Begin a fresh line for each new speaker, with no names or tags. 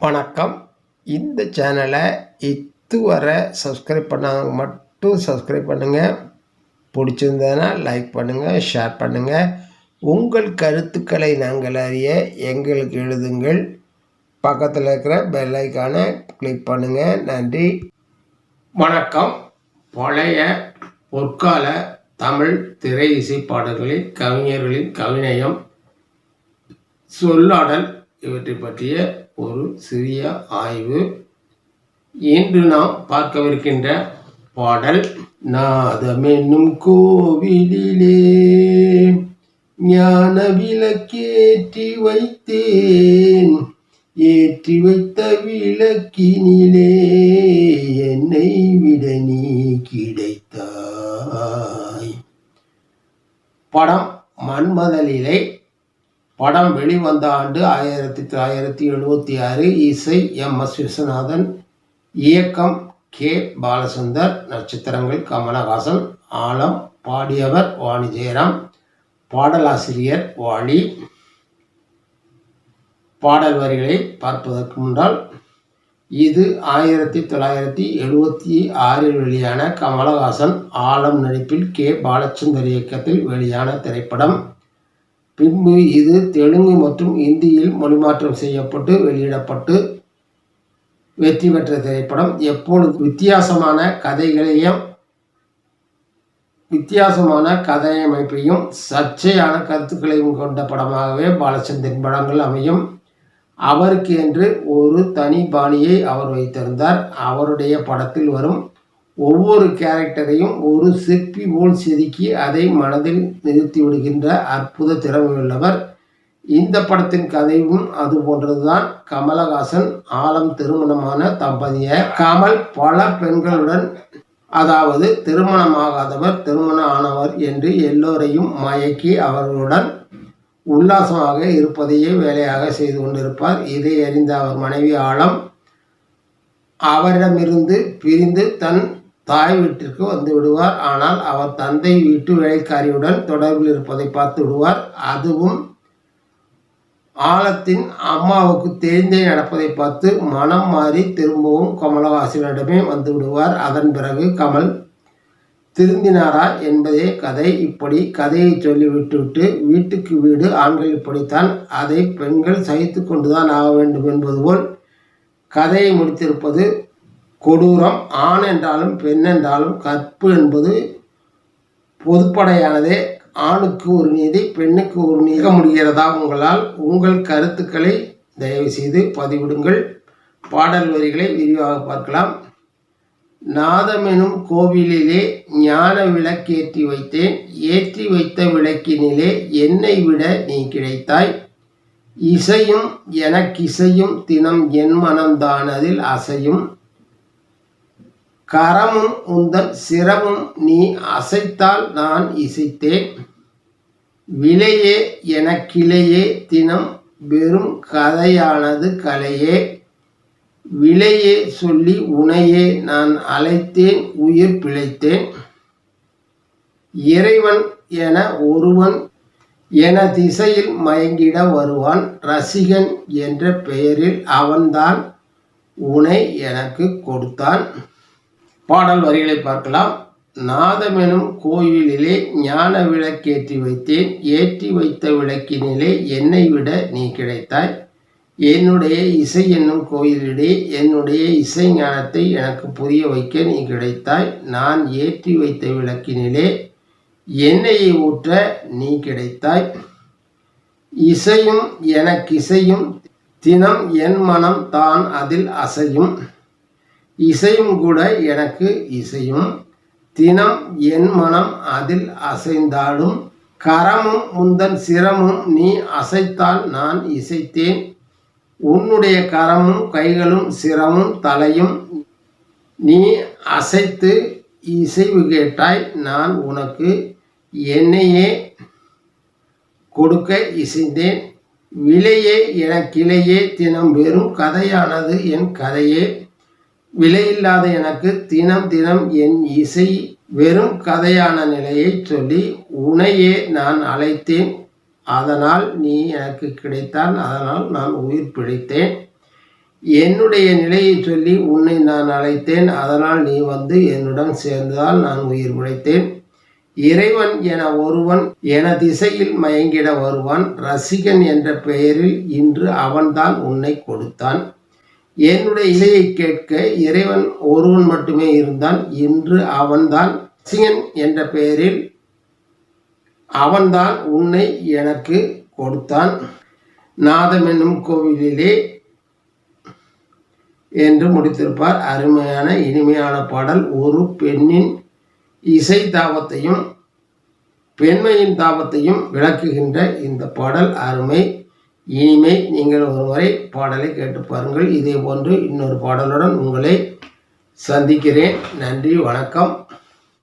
வணக்கம். இந்த சேனலை இதுவரை சப்ஸ்கிரைப் பண்ணாதவங்க மட்டும் சப்ஸ்கிரைப் பண்ணுங்கள். பிடிச்சிருந்ததுன்னா லைக் பண்ணுங்கள், ஷேர் பண்ணுங்கள். உங்கள் கருத்துக்களை நாங்கள் அறிய எங்களுக்கு எழுதுங்கள். பக்கத்தில் இருக்கிற பெல் ஐக்கானை கிளிக் பண்ணுங்கள். நன்றி, வணக்கம். பழைய பொற்கால தமிழ் திரை இசை பாடல்களில் கவிஞர்களின் கவிநயம், சொல்லாடல் இவற்றை பற்றிய ஒரு சிறிய ஆய்வு. இன்று நாம் பார்க்கவிருக்கின்ற பாடல், நாதமென்னும் கோவிலிலே ஞான விளக்கேற்றி வைத்தேன், ஏற்றி வைத்த விளக்கினிலே என்னை விட நீ கிடைத்தாய். படம் மன்மதலீலை. படம் வெளிவந்த ஆண்டு 1976. இசை எம்.எஸ். விஸ்வநாதன், இயக்கம் கே. பாலச்சந்தர், நட்சத்திரங்கள் கமலஹாசன், ஆலம். பாடியவர் வாணி ஜெயராம், பாடலாசிரியர் வாலி. பாடல் வரிகளை பார்ப்பதற்கு முன்னால், இது 1976 வெளியான கமலஹாசன், ஆலம் நடிப்பில் கே. பாலச்சந்தர் இயக்கத்தில் வெளியான திரைப்படம். பின்பு இது தெலுங்கு மற்றும் இந்தியில் மொழிமாற்றம் செய்யப்பட்டு வெளியிடப்பட்டு வெற்றி பெற்ற திரைப்படம். எப்பொழுது வித்தியாசமான கதையமைப்பையும் சர்ச்சையான கருத்துக்களையும் கொண்ட படமாகவே பாலச்சந்தரின் படங்கள் அமையும். அவருக்கு என்று ஒரு தனி பாணியை அவர் வைத்திருந்தார். அவருடைய படத்தில் வரும் ஒவ்வொரு கேரக்டரையும் ஒரு சிற்பி போல் செதுக்கி அதை மனதில் நிறுத்தி விடுகின்ற அற்புத திறமையுள்ளவர். இந்த படத்தின் கதையும் அது போன்றதுதான். கமலஹாசன், ஆலம் திருமணமான தம்பதியர். கமல் பல பெண்களுடன், அதாவது திருமணமாகாதவர், திருமணம் ஆனவர் என்று எல்லோரையும் மயக்கி அவர்களுடன் உல்லாசமாக இருப்பதையே வேலையாக செய்து கொண்டிருப்பார். இதை அறிந்த அவர் மனைவி ஆலம் அவரிடமிருந்து பிரிந்து தன் தாய் வீட்டிற்கு வந்து விடுவார். ஆனால் அவர் தந்தை வீட்டு வேலைக்காரியுடன் தொடர்பில் இருப்பதை பார்த்து விடுவார். அதுவும் ஆலத்தின் அம்மாவுக்கு தெரிந்தே நடப்பதை பார்த்து மனம் மாறி திரும்பவும் கமலஹாசனிடமே வந்து விடுவார். அதன் பிறகு கமல் திருந்தினாரா என்பதே கதை. இப்படி கதையை சொல்லி விட்டுவிட்டு வீட்டுக்கு வீடு ஆண்கள் இப்படித்தான், அதை பெண்கள் சகித்து கொண்டுதான் ஆக வேண்டும் என்பது போல் கதையை முடித்திருப்பது கொடூரம். ஆண் என்றாலும் பெண் என்றாலும் கற்பு என்பது பொதுப்படையானதே. ஆணுக்கு ஒரு நீதி, பெண்ணுக்கு ஒரு நீதி முடிகிறதா உங்களால்? உங்கள் கருத்துக்களை தயவு செய்து பதிவிடுங்கள். பாடல் வரிகளை விரிவாக பார்க்கலாம். நாதமெனும் கோவிலிலே ஞான விளக்கேற்றி வைத்தேன், ஏற்றி வைத்த விளக்கினிலே என்னை விட நீ கிடைத்தாய். இசையும் எனக்கிசையும் தினம் என் மனம்தான் அதில் அசையும். கரமும் உந்தன் சிரமும் நீ அசைத்தால் நான் இசைத்தேன். விலையே எனக்கிளையே தினம் வெறும் கதையானது கலையே. விலையே சொல்லி உனையே நான் அழைத்தேன், உயிர் பிழைத்தேன். இறைவன் என ஒருவன் என திசையில் மயங்கிட வருவான். ரசிகன் என்ற பெயரில் அவன்தான் உனை எனக்கு கொடுத்தான். பாடல் வரிகளை பார்க்கலாம். நாதமெனும் கோயிலிலே ஞான விளக்கேற்றி வைத்தேன், ஏற்றி வைத்த விளக்கினிலே என்னை விட நீ கிடைத்தாய். என்னுடைய இசை என்னும் கோயிலிலே என்னுடைய இசை ஞானத்தை எனக்கு புரிய வைக்க நீ கிடைத்தாய். நான் ஏற்றி வைத்த விளக்கினிலே எண்ணெயை ஊற்ற நீ கிடைத்தாய். இசையும் எனக்கிசையும் தினம் என் மனம் தான் அதில் அசையும். இசையும் கூட எனக்கு இசையும், தினம் என் மனம் அதில் அசைந்தாலும். கரமும் முந்தன் சிரமும் நீ அசைத்தால் நான் இசைத்தேன். உன்னுடைய கரமும் கைகளும் சிரமும் தலையும் நீ அசைத்து இசைவு கேட்டாய். நான் உனக்கு என்னையே கொடுக்க இசைந்தேன். விலையே எனக்கிளையே தினம் வெறும் கதையானது என் கதையே. விலையில்லாத எனக்கு தினம் தினம் என் இசை வெறும் கதையான நிலையை சொல்லி உனையே நான் அழைத்தேன். அதனால் நீ எனக்கு கிடைத்தான், அதனால் நான் உயிர் பிழைத்தேன். என்னுடைய நிலையை சொல்லி உன்னை நான் அழைத்தேன், அதனால் நீ வந்து என்னுடன் சேர்ந்ததால் நான் உயிர் பிழைத்தேன். இறைவன் என ஒருவன் என திசையில் மயங்கிட வருவான். ரசிகன் என்ற பெயரில் இன்று அவன்தான் உன்னை கொடுத்தான். என்னுடைய இசையை கேட்க இறைவன் ஒருவன் மட்டுமே இருந்தான். இன்று அவன்தான் ரசிகன் என்ற பெயரில் அவன்தான் உன்னை எனக்கு கொடுத்தான். நாதம் என்னும் கோவிலிலே என்று முடித்திருப்பார். அருமையான இனிமையான பாடல். ஒரு பெண்ணின் இசை தாபத்தையும் பெண்மையின் தாபத்தையும் விளக்குகின்ற இந்த பாடல் அருமை இனிமை. நீங்கள் ஒருமுறை பாடலை கேட்டு பாருங்கள். இதே போன்று இன்னொரு பாடலுடன் உங்களை சந்திக்கிறேன். நன்றி, வணக்கம்.